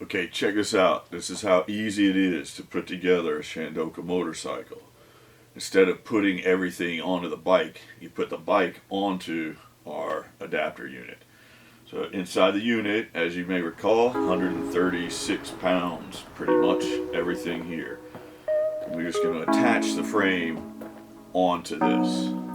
Okay, check this out. This is how easy it is to put together a Shandoka motorcycle. Instead of putting everything onto the bike, you put the bike onto our adapter unit. So inside the unit, as you may recall, 136 pounds, pretty much everything here. And we're just going to attach the frame onto this.